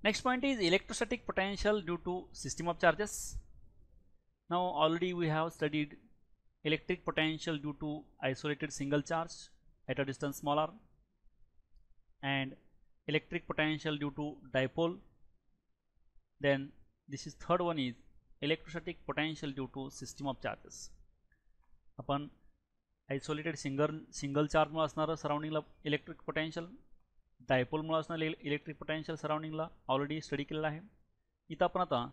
Next point is electrostatic potential due to system of charges. Now already we have studied electric potential due to isolated single charge at a distance small r, and electric potential due to dipole. Then this is third one is electrostatic potential due to system of charges. आपण isolated single charge मुळे असणारं सराउंडिंगला electric potential, dipole मुळे असणारं electric potential सराउंडिंगला already study केलेला आहे. इथं आपण आता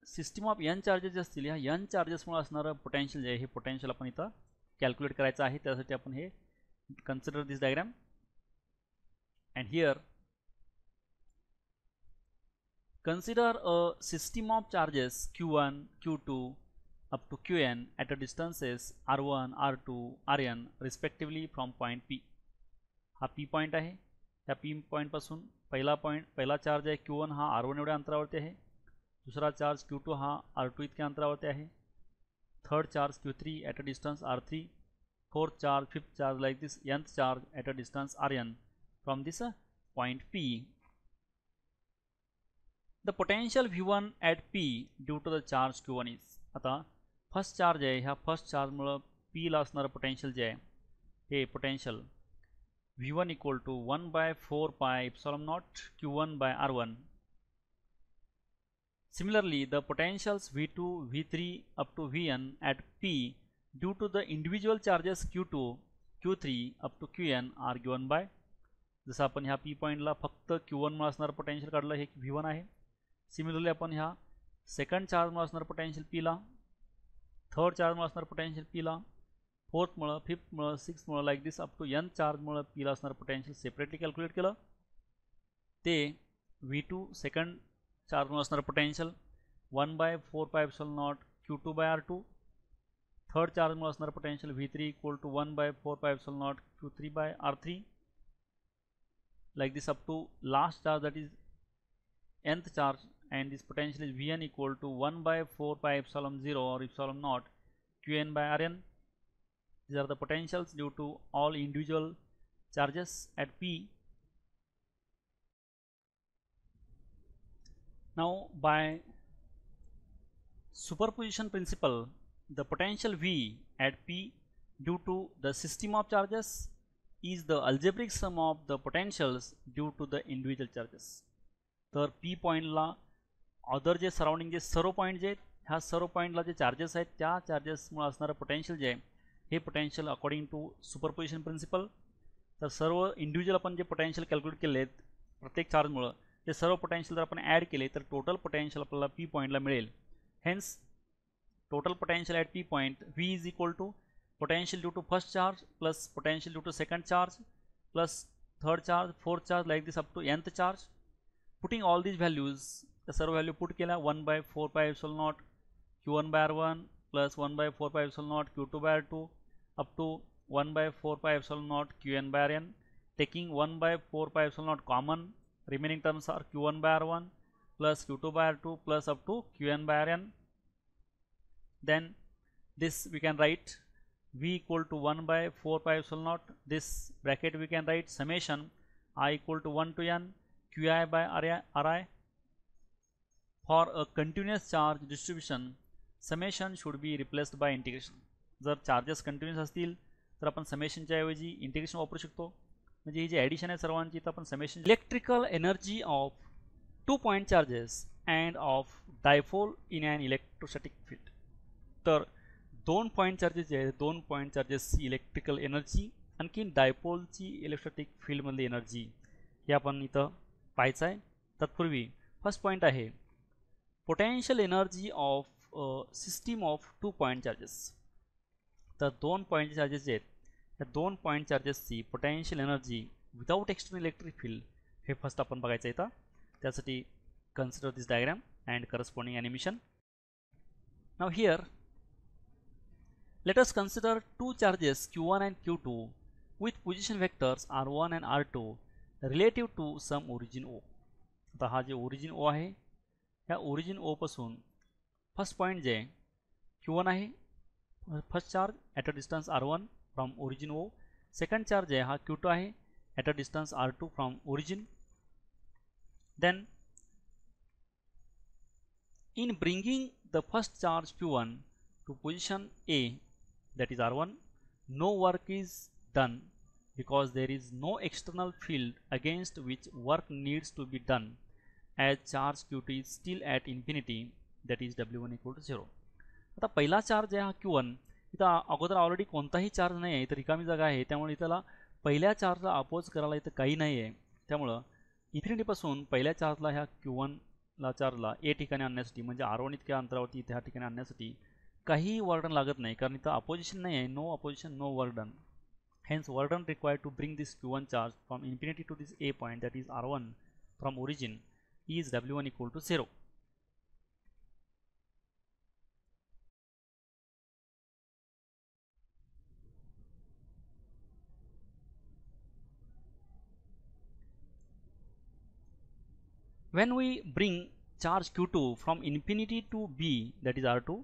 सिस्टम ऑफ एन चार्जेस असतील, ह्या एन चार्जेसमुळे असणारं पोटेन्शियल जे आहे हे पोटेन्शियल आपण इथं कॅल्क्युलेट करायचं आहे. त्यासाठी आपण हे consider this diagram and here consider a system of charges q1 q2 up to qn at a distances r1 r2 rn respectively from point p. हा p पॉइंट आहे. त्या p पॉइंट पासून पहिला चार्ज आहे q1 हा r1 एवढ्या अंतरावरती आहे, दुसरा चार्ज q2 हा r2 इतक्या अंतरावरती आहे, third charge q3 at a distance r3, fourth charge, fifth charge like this, nth charge at a distance rn from this point p. The potential V1 at P due to the charge Q1 is, आता first charge आहे, ह्या first चार्जमुळं P ला असणारं potential जे आहे हे potential V1 equal to 1/4 pi epsilon not Q1 by R1. Similarly, the potentials V2, V3 up to Vn at P due to the individual charges Q2, Q3 up to Qn are given by, जसं आपण ह्या P पॉइंटला फक्त Q1 मुळे असणारं potential काढलं, हे V1 आहे. सिमिलरली आपण ह्या सेकंड चार्ज मुळे असणारं पोटेन्शियल P ला, थर्ड चार्ज मुळे असणारं पोटेन्शियल P ला, फोर्थ मुळे, फिफ्थ मुळे, सिक्स्थ मुळे like this up to n charge मुळे P ला असणारं पोटेन्शियल सेपरेटली कॅल्क्युलेट केलं. ते V2 सेकंड चार्ज मुळे असणारं potential 1/4 pi epsilon not Q2 by R2, third charge मुळे असणारं potential V3 equal to 1/4 pi epsilon not Q3 by R3 like this up to last charge, that is nth charge, and this potential is Vn equal to 1/4 pi epsilon 0 or epsilon naught Qn by Rn. These are the potentials due to all individual charges at P. Now by superposition principle, the potential V at P due to the system of charges is the algebraic sum of the potentials due to the individual charges. तर P पॉइंटला other जे surrounding जे सर्व point जे आहेत, ह्या सर्व पॉईंटला जे चार्जेस आहेत त्या चार्जेसमुळे असणारं पोटेन्शियल जे आहे हे potential according to superposition principle. तर सर्व इंडिव्हिज्युअल आपण जे पोटेन्शियल कॅल्क्युलेट केले आहेत प्रत्येक चार्जमुळं, ते सर्व पोटेन्शियल जर आपण ॲड केले तर टोटल पोटेन्शियल आपल्याला P पॉईंटला मिळेल. Hence total potential at P point V is equal to potential due to first charge plus potential due to second charge plus third charge, fourth charge like this up to nth charge. Putting all these values, the सर्व value put केला 1/4 pi epsilon not Q1 by R1 plus 1/4 pi epsilon not Q2 by R2 up to 1/4 pi epsilon not Qn by Rn. Taking 1/4 pi epsilon not common, remaining terms are Q1 by R1 plus Q2 by R2 plus up to Qn by Rn. Then this we can write V equal to 1/4 pi epsilon not, this bracket we can write summation I equal to 1 to n Qi by Ri. For a continuous charge distribution, summation should be replaced by integration. जर charges continuous असतील तर आपण समेशनच्या ऐवजी integration वापरू शकतो. म्हणजे ही जी addition आहे सर्वांची तर आपण summation. Electrical energy of 2 point charges and of dipole in an electrostatic field. तर 2 पॉइंट चार्जेस जे आहेत, 2 पॉइंट चार्जेसची इलेक्ट्रिकल एनर्जी आणखी डायपोलची इलेक्ट्रोस्टॅटिक फील्डमधली एनर्जी हे आपण इथं पाहायचं आहे. तत्पूर्वी फर्स्ट पॉईंट आहे potential energy of system of 2 point charges. तर 2 पॉइंट चार्जेस जे आहेत त्या 2 पॉइंट चार्जेसची potential energy without external electric field हे फर्स्ट आपण बघायचं इथं. त्यासाठी consider this diagram and corresponding animation. Now here let us consider 2 charges Q1 and Q2 with position vectors R1 and R2 relative to some origin O. आता हा जे origin O आहे, ह्या ओरिजिन O पासून फर्स्ट पॉइंट जे Q1 आहे, first charge at a distance R1 from origin O. Second charge आहे हा Q2 आहे at a distance R2 from origin. Then In bringing the first charge Q1 to position A, that is R1, no work is done because there is no external field against which work needs to be done, as charge Q2 is still at infinity, that is W1 equal to 0. आता पहिला charge आहे हा Q1, इथं अगोदर already कोणताही charge नाही आहे, इथं रिकामी जागा आहे, त्यामुळे इथला पहिल्या चार्जला अपोज करायला इथं काही नाही आहे. त्यामुळं इन्फिनिटीपासून पहिल्या चार्जला ह्या Q1 ला चार्जला ए ठिकाणी आणण्यासाठी म्हणजे R1 इतक्या अंतरावरती इथे ह्या ठिकाणी आणण्यासाठी काही वर्क डन लागत नाही, कारण इथं अपोजिशन नाही आहे, no opposition no work done. Hence work done required to bring this Q1 charge from infinity to this A point, that is R1 from origin, is W1 equal to 0. When we bring charge Q2 from infinity to B, that is R2,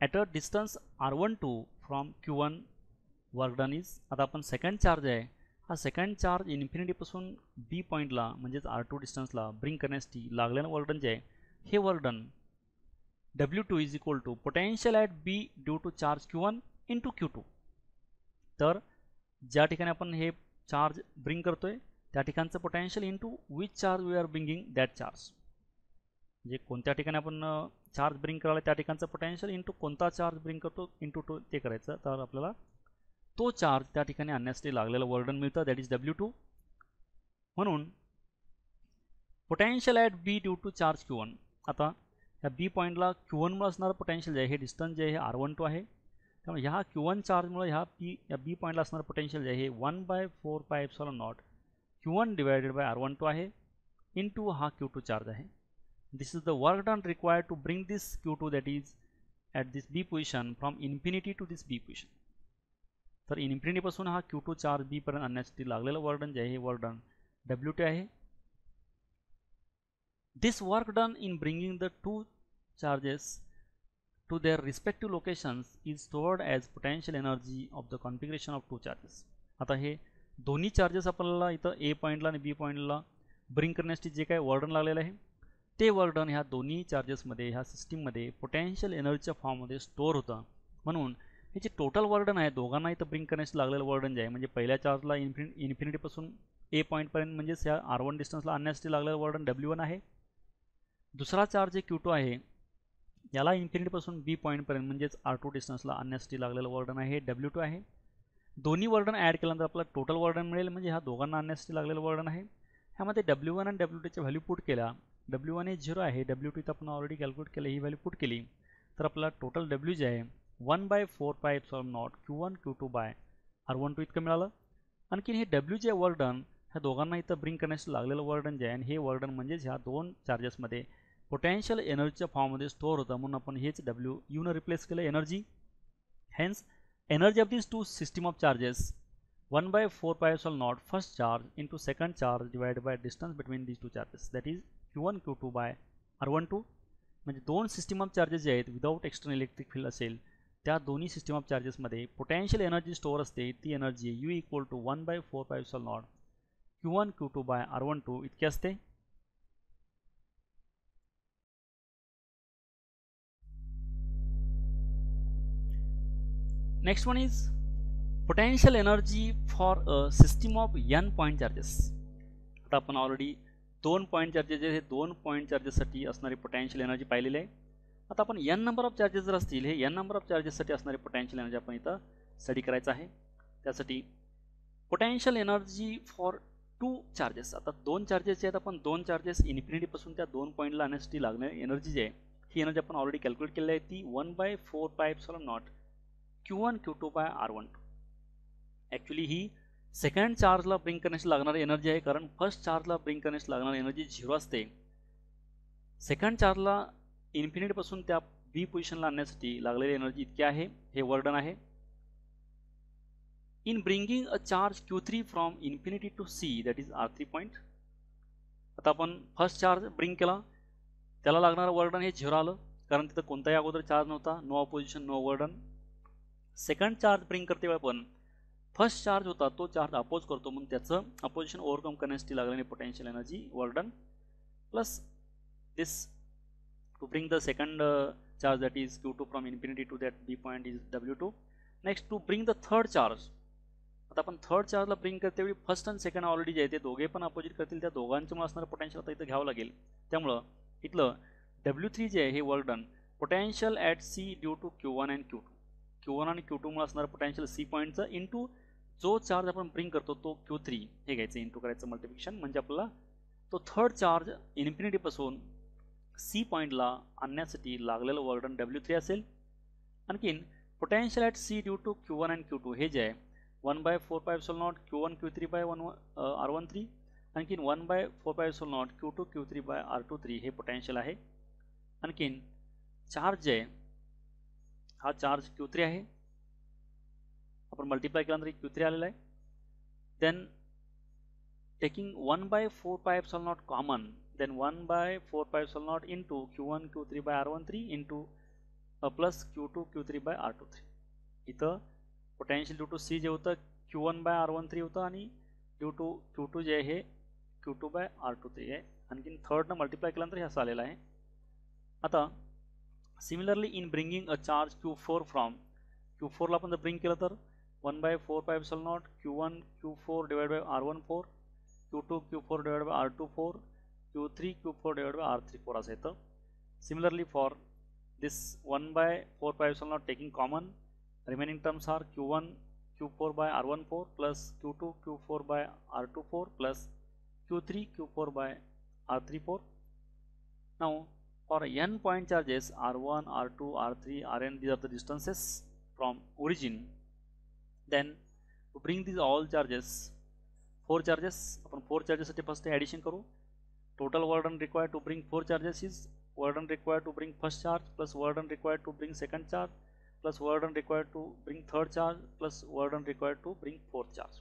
at a distance R12 from Q1, work done is, आता आपण second charge आहे हा second charge इन्फिनिटीपासून बी पॉईंटला म्हणजेच R2 डिस्टन्सला bring करण्यासाठी लागलेलं work done जे आहे हे work done W2 is equal to potential at B due to charge Q1 into Q2. तर ज्या ठिकाणी आपण हे चार्ज ब्रिंग करतोय त्या ठिकाणचं potential into which charge we are bringing that charge, म्हणजे कोणत्या ठिकाणी आपण चार्ज ब्रिंग करायला त्या ठिकाणचं पोटेन्शियल इंटू कोणता चार्ज ब्रिंग करतो इंटू टू ते करायचं, तर आपल्याला तो चार्ज त्या ठिकाणी आणण्यासाठी लागलेलं वर्क डन मिळतं, दॅट इज W2. म्हणून potential at B due to charge Q1, आता ह्या बी पॉईंटला Q1मुळे असणारं पोटेन्शियल जे आहे हे डिस्टन्स जे आहे हे R12 आहे, त्यामुळे ह्या Q1 चार्जमुळे ह्या बी पॉईंटला असणारं पोटेन्शियल जे आहे हे 1/4πε0 Q1 डिवायडेड बाय R12 आहे इंटू हा Q2 चार्ज आहे. This is the work done required to bring this Q2 that is at this B position from infinity to this B position. तर इन्फिनिटीपासून हा Q2 चार्ज बी पर्यंत आणण्यासाठी लागलेलं work done जे आहे हे वर्क डन W2 आहे. This work done in bringing the two charges to their respective locations is stored as potential energy of the configuration of two charges. आता हे दोन्ही चार्जेस आपल्याला इथं ए पॉईंटला आणि बी पॉईंटला ब्रिंग करण्यासाठी जे काय वर्क डन लागलेलं आहे ते वर्क डन ह्या दोन्ही चार्जेसमध्ये ह्या सिस्टीममध्ये पोटेन्शियल एनर्जीच्या फॉर्ममध्ये स्टोअर होतं. म्हणून हे जे टोटल वर्क डन आहे दोघांना इथं ब्रिंग करण्यासाठी लागलेलं वर्क डन जे आहे म्हणजे पहिल्या चार्जला इन्फिनिटीपासून ए पॉईंटपर्यंत म्हणजेच ह्या R1 डिस्टन्सला आणण्यासाठी लागलेलं वर्क डन W1 आहे. दुसरा चार्ज जे Q2 आहे याला इन्फिनिटीपासून बी पॉईंटपर्यंत म्हणजेच R2 डिस्टन्सला आणण्यासाठी लागलेलं वर्क डन आहे हे W2 आहे. दोन्ही वर्क डन ॲड केल्यानंतर आपल्याला टोटल वर्क डन मिळेल, म्हणजे ह्या दोघांना आणण्यासाठी लागलेलं वर्क डन आहे. ह्यामध्ये W1 आणि W2च्या व्हॅल्यू पुट केल्या, W1 हे 0 आहे, W2 इथं आपण ऑलरेडी कॅल्क्युलेट केलं, ही व्हॅल्यू पुट केली तर आपल्याला टोटल W जे आहे 1/4πε0 Q1 Q2 बाय R12 इतकं मिळालं. आणखीन हे W जे वर्क डन ह्या दोघांना इथं ब्रिंग करण्यासाठी लागलेलं वर्क डन जे आहे आणि हे वर्क डन म्हणजेच ह्या दोन चार्जेसमध्ये पोटेन्शियल एनर्जीच्या फॉर्ममध्ये स्टोअर होतं, म्हणून आपण हेच W ने रिप्लेस केलं energy. Hence energy of this two system of charges 1/4πε0 first charge into second charge divided by distance between these two charges, that is Q1 Q2 by R12. म्हणजे दोन system of charges जे आहेत without external electric field असेल त्या दोन्ही system of चार्जेसमध्ये potential energy store असते, ती energy U equal to 1/4πε0 Q1 Q2 by R12 इतकी असते. Next one is potential energy for a system of n point charges. आता आपण ऑलरेडी 2 पॉईंट चार्जेस हे 2 पॉईंट चार्जेससाठी असणारी पोटेन्शियल एनर्जी पाहिलेली आहे. आता आपण n नंबर ऑफ चार्जेस जर असतील हे n नंबर ऑफ चार्जेससाठी असणारी पोटेन्शियल एनर्जी आपण इथं स्टडी करायचं आहे. त्यासाठी पोटेन्शियल एनर्जी फॉर 2 चार्जेस, आता 2 चार्जेस जे आहेत आपण 2 चार्जेस इन्फिनिटीपासून त्या 2 पॉईंटला आणण्यासाठी लागणारी एनर्जी जी आहे ही एनर्जी आपण ऑलरेडी कॅल्क्युलेट केलेली आहे, ती 1/4πε0 Q1 Q2 by R12. Actually ही सेकंड चार्जला ब्रिंग करण्यासाठी लागणारी एनर्जी आहे, कारण फर्स्ट चार्जला ब्रिंग करण्यासाठी लागणारी एनर्जी 0 असते. सेकंड चार्जला इन्फिनिटीपासून त्या बी पोझिशनला आणण्यासाठी लागलेली एनर्जी इतकी आहे, हे वर्क डन आहे. In bringing a charge Q3 from infinity to C, that is R3 point. आता आपण फर्स्ट चार्ज ब्रिंग केला त्याला लागणारं वर्क डन हे 0 आलं, कारण तिथं कोणताही अगोदर चार्ज नव्हता, no opposition no work done. Second charge bring करते वेळी पण फर्स्ट चार्ज होता तो चार्ज अपोज करतो, म्हणून त्याचं अपोजिशन ओव्हरकम करण्यासाठी लागलेली potential energy work done plus this to bring the second charge, that is Q2 from infinity to that B point, is W2. Next, to bring the third charge, आता आपण third चार्जला bring करते वेळी first आणि second already जे आहे ते दोघे पण अपोजिट करतील, त्या दोघांच्यामुळे असणारं पोटेन्शियल आता इथं घ्यावं लागेल. त्यामुळं इथलं W3 जे आहे हे work done potential at C due to Q1 and Q2, Q1 आणि Q2 मुळे असणारं पोटेन्शियल C पॉईंटचं इंटू जो चार्ज आपण ब्रिंग करतो तो Q3 हे घ्यायचं, इंटू करायचं मल्टिप्लिकेशन, म्हणजे आपल्याला तो थर्ड चार्ज इन्फिनिटीपासून C पॉईंटला आणण्यासाठी लागलेलं वर्क डन W3 असेल. आणखीन potential at C due to Q1 and Q2 हे जे आहे 1/4πε0 Q1 Q3 by R13, आणखीन 1/4πε0 Q2 Q3 by R23 हे पोटेन्शियल आहे. आणखीन चार्ज जे आहे हा चार्ज Q3 आहे, आपण मल्टिप्लाय केल्यानंतर Q3 आलेला आहे. Then taking 1/4πε0 common, then 1/4πε0 into Q1 Q3 by R13 into plus Q2 Q3 by R23. इथं पोटेन्शियल ड्यू टू C जे होतं Q1 by R13 होतं आणि ड्यू टू Q2 जे आहे Q2 by R23 आहे. आणखीन थर्डनं मल्टिप्लाय केल्यानंतर हे असं आलेलं आहे. आता similarly in bringing a charge Q4 from Q4ला आपण जर ब्रिंग केलं तर 1/4πε0 Q1 Q4 divide by R14, Q2 Q4 divide by R24, Q3 Q4 divide by R34 असं येतं. Similarly for this 1/4πε0 taking common, remaining terms are Q1 Q4 by R14 plus Q2 Q4 by R24 plus Q3 Q4 by R34. Now for n point charges R1, R2, R3, Rn, these are the distances from origin. Then to bring these all charges, 4 charges, आपण 4 charges साठी first addition करू. Total work done required to bring 4 charges is work done required to bring first charge plus work done required to bring second charge plus work done required to bring third charge plus work done required to bring fourth charge.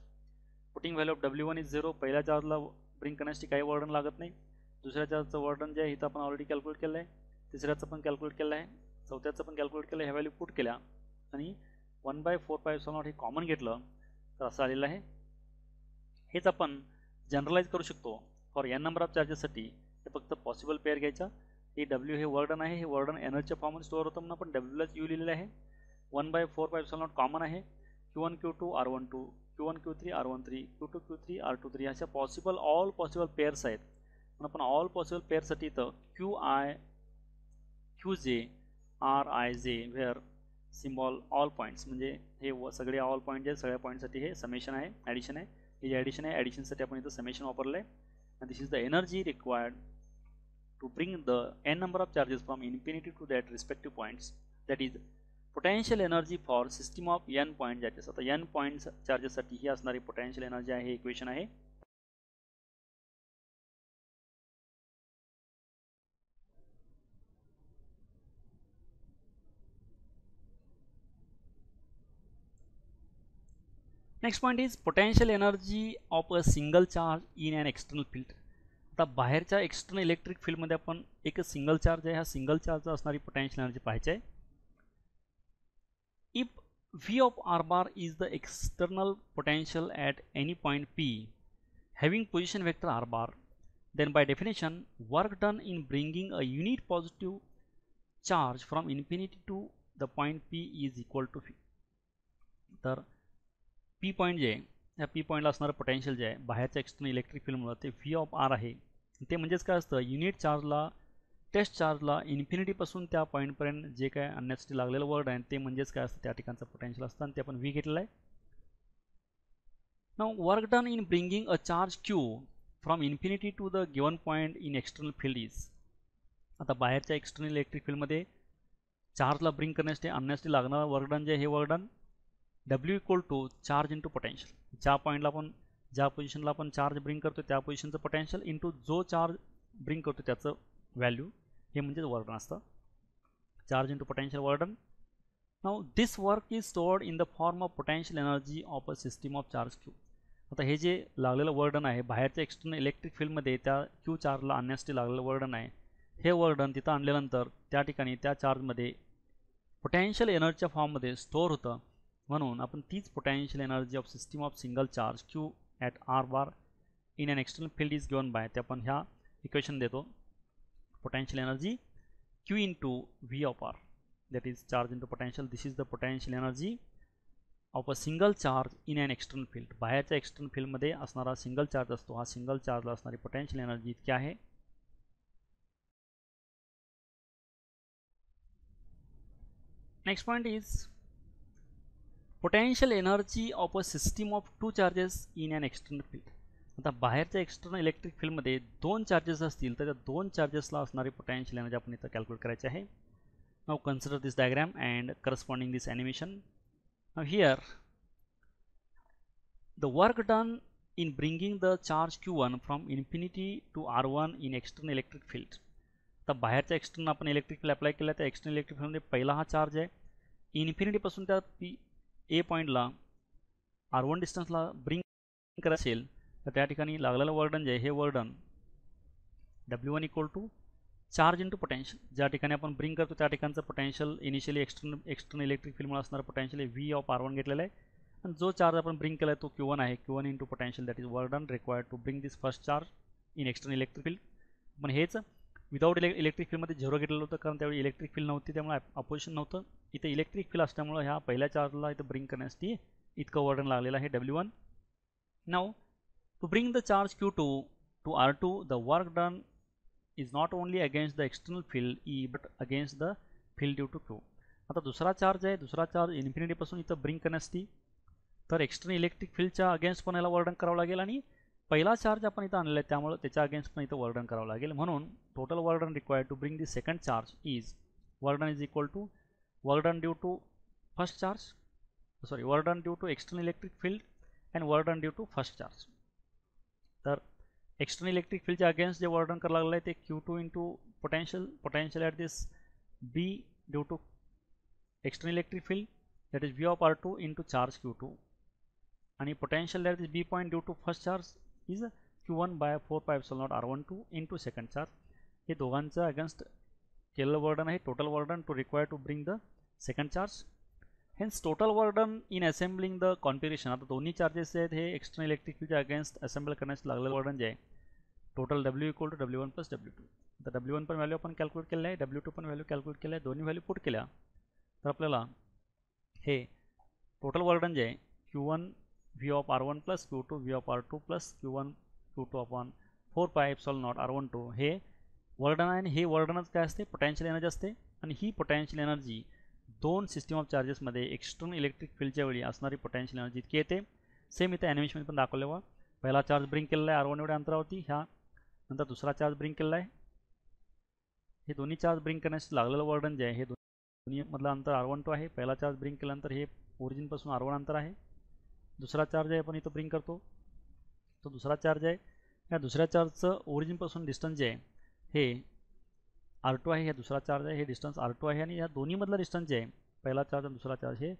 Putting value of W1 is 0. पहिल्या चार्जला bring करण्यासाठी काही work done लागत नाही. दुसऱ्या चार्जचं work done जे आहे इथं आपण ऑलरेडी कॅल्क्युलेट केलं आहे, तिसऱ्याचं पण कॅल्क्युलेट केलं आहे, चौथ्याचं पण कॅल्क्युलेट केलं आहे. ह्या व्हॅल्यू पुट केल्या आणि 1/4πε0 हे कॉमन घेतलं तर असं आलेलं आहे. हेच आपण जनरलाइज करू शकतो फॉर n नंबर ऑफ चार्जेससाठी. हे फक्त पॉसिबल पेअर घ्यायचा. हे W हे वर्क डन आहे, हे वर्क डन एनर्जीच्या फॉर्ममध्ये स्टोअर होतं म्हणून आपण Wलाच U लिहिलेलं आहे. 1/4πε0 कॉमन आहे. Q1 Q2 R12, Q1 Q3 R13, Q2 Q3 R23 अशा पॉसिबल ऑल पॉसिबल पेअर्स आहेत. म्हणून आपण ऑल पॉसिबल पेअरसाठी इथं QI QJ RIJ where symbol all points, म्हणजे हे सगळे ऑल पॉईंट जे सगळ्या पॉईंटसाठी हे समेशन आहे, ॲडिशन आहे. हे जे ॲडिशन आहे, ॲडिशनसाठी आपण इथं समेशन वापरलं आहे. and this is the energy required to bring the n number of charges from infinity to that respective points, that is potential energy for system of n point charges. आता n point charges साठी ही असणारी potential energy आहे, equation आहे. Next point is potential energy of a single charge in an external field. आता बाहेरच्या external electric फील्डमध्ये आपण एक सिंगल चार्ज आहे, ह्या सिंगल चार्जचा असणारी पोटेंशियल एनर्जी पाहायची आहे. If V of R bar is the external potential at any point P having position vector R bar, then by definition work done in bringing a unit positive charge from infinity to the point P is equal to V. तर P point जे आहे ह्या P पॉईंटला असणारं potential जे आहे बाहेरच्या external electric फील्डमुळे ते V ऑफ R आहे. ते म्हणजेच काय असतं, युनिट चार्जला टेस्ट चार्जला इन्फिनिटीपासून त्या पॉईंटपर्यंत जे काय आणण्यासाठी लागलेलं वर्क आहे ते म्हणजेच काय असतं त्या ठिकाणचं पोटेन्शियल असतं आणि ते आपण V घेतलेलं आहे. Now work done in bringing a charge Q from infinity to the given point in external field is. आता बाहेरच्या एक्सटर्नल इलेक्ट्रिक फील्डमध्ये चार्जला ब्रिंग करण्यासाठी आणण्यासाठी लागणारं वर्क डन जे आहे हे work done W equal to charge into potential. ज्या पॉईंटला आपण ज्या पोझिशनला आपण चार्ज ब्रिंग करतो त्या पोझिशनचं पोटेन्शियल इंटू जो चार्ज ब्रिंग करतो त्याचं व्हॅल्यू, हे म्हणजेच वर्क डन असतं. Charge into potential work done. Now this work is stored in the form of potential energy of a system of charge Q. आता हे जे लागलेलं वर्क डन आहे बाहेरच्या एक्सटर्नल इलेक्ट्रिक फील्डमध्ये त्या Q चार्जला आणण्यासाठी लागलेलं वर्क डन आहे, हे वर्क डन तिथं आणल्यानंतर त्या ठिकाणी त्या चार्जमध्ये पोटेन्शियल एनर्जीच्या फॉर्ममध्ये स्टोअर होतं. म्हणून आपण तीच potential energy of system of single charge Q at R bar in an external field is given by, ते आपण ह्या इक्वेशन देतो. Potential energy Q into V of R, that is charge into potential. This is the potential energy of a single charge in an external field. बाहेरच्या external field मध्ये असणारा single charge असतो, हा single चार्जला असणारी potential energy इतकी आहे. Next point is potential energy of a system of two charges in an external field. आता बाहेरच्या एक्सटर्नल इलेक्ट्रिक फील्डमध्ये दोन चार्जेस असतील तर त्या दोन चार्जेसला असणारी पोटेन्शियल एनर्जी आपण इथं कॅल्क्युलेट करायची आहे. Now consider this diagram and corresponding this animation. Now here the work done in bringing the charge q1 from infinity to r1 in external electric field. आता बाहेरच्या एक्सटर्नल आपण इलेक्ट्रिक फील्ड अप्लाय केला, त्या external electric फील्डमध्ये पहिला हा charge आहे, infinity पासून त्या ए पॉईंटला r1 डिस्टन्सला ब्रिंग करायचं असेल तर त्या ठिकाणी लागलेलं वर्क डन जे आहे हे work done w1 equal to charge into potential. ज्या ठिकाणी आपण ब्रिंग करतो त्या ठिकाणचं पोटेन्शियल इनिशियली एक्सटर्नल इलेक्ट्रिक फील्डमुळे असणारं पोटेन्शियल v ऑफ r1 घेतलेलं आहे, आणि जो चार्ज आपण ब्रिंग केला आहे तो q1 आहे. q1 into potential that is work done required to bring this first charge in external electric field. पण हेच विदाउट इलेक्ट्रिक फील्डमध्ये झिरो घेतलेलं होतं, कारण त्यावेळी इलेक्ट्रिक फील्ड नव्हती, त्यामुळे अपोजिशन नव्हतं. इथे इलेक्ट्रिक फील्ड असल्यामुळे ह्या पहिल्या चार्जला इथं ब्रिंग करण्यासाठी इतकं वर्क डन लागलेलं आहे w1. Now to bring the charge q2 to r2 the work done is not only against the external field E but against the field due to Q. आता दुसरा चार्ज आहे, दुसरा charge इन्फिनिटीपासून इथं bring करण्यासाठी तर external electric फील्डच्या against पण याला वर्क डन करावं लागेल, आणि पहिला चार्ज आपण इथं आणलेला आहे त्यामुळे त्याच्या अगेन्स्ट पण इथं वर्क डन करावं लागेल. म्हणून total work done required to bring the second charge is work done is equal to work done due to first charge, sorry work done due to external electric field and work done due to first charge. तर external electric फील्डच्या against जे work done करायला लागलं आहे ते q2 into potential at this b due to external electric field that is v of r2 into charge q2, आणि potential that is b point due to first charge is q1 by 4πε0 r12 into second charge. हे दोघांचं against केलेलं work done आहे, total work done to require to bring the second charge. Hence total work done in assembling the configuration. आता दोन्ही charges आहेत हे external electric फील्डच्या against assemble करण्यास लागलेलं वर्क डन जे आहे total w equal to w1 plus w2. आता w1 पण व्हॅल्यू आपण कॅल्क्युलेट केलं आहे, w2 पण व्हॅल्यू कॅल्क्युलेट केलं आहे, दोन्ही व्हॅल्यू पुट केल्या तर आपल्याला हे टोटल वर्क डन जे आहे q1 v of r1 plus q2 v of r2 plus q1 q2 upon 4πε0 r12 हे वर्क डन आहे. आणि हे वर्क डनच काय असते, पोटेन्शियल एनर्जी असते, आणि ही पोटेन्शियल एनर्जी दोन सिस्टीम ऑफ चार्जेसमध्ये एक्सटर्नल इलेक्ट्रिक फील्डच्या वेळी असणारी पोटेन्शियल एनर्जी इतकी येते. सेम इथे ॲनिमेशनमध्ये पण दाखवले बघा, पहिला चार्ज ब्रिंग केलेला आहे r1 एवढ्या अंतरावरती, ह्या नंतर दुसरा चार्ज ब्रिंग केलेला आहे. हे दोन्ही चार्ज ब्रिंग करण्यासाठी लागलेलं वर्क डन जे आहे हे दोन्ही मधलं अंतर r12 आहे. पहिला चार्ज ब्रिंग केल्यानंतर हे ओरिजिनपासून r1 अंतर आहे. दुसरा चार्ज आहे आपण इथं ब्रिंग करतो तो दुसरा चार्ज आहे, या दुसऱ्या चार्जचं ओरिजिनपासून डिस्टन्स जे आहे हे r2 आहे, हा दुसरा चार्ज आहे, हे डिस्टन्स r2 आहे, आणि या दोन्हीमधलं डिस्टन्स जे आहे पहिला चार्ज आणि दुसरा चार्ज हे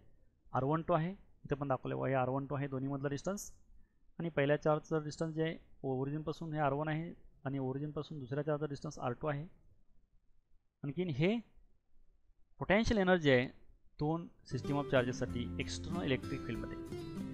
r12 आहे. इथे पण दाखवलं आहे r12 आहे दोन्हीमधलं डिस्टन्स, आणि पहिल्या चार्जचं डिस्टन्स जे आहे ओरिजिनपासून हे r1 आहे, आणि ओरिजिनपासून दुसऱ्या चार्जचं डिस्टन्स r2 आहे. आणखीन हे पोटेन्शियल एनर्जी आहे दोन सिस्टीम ऑफ चार्जेससाठी एक्सटर्नल इलेक्ट्रिक फील्डमध्ये.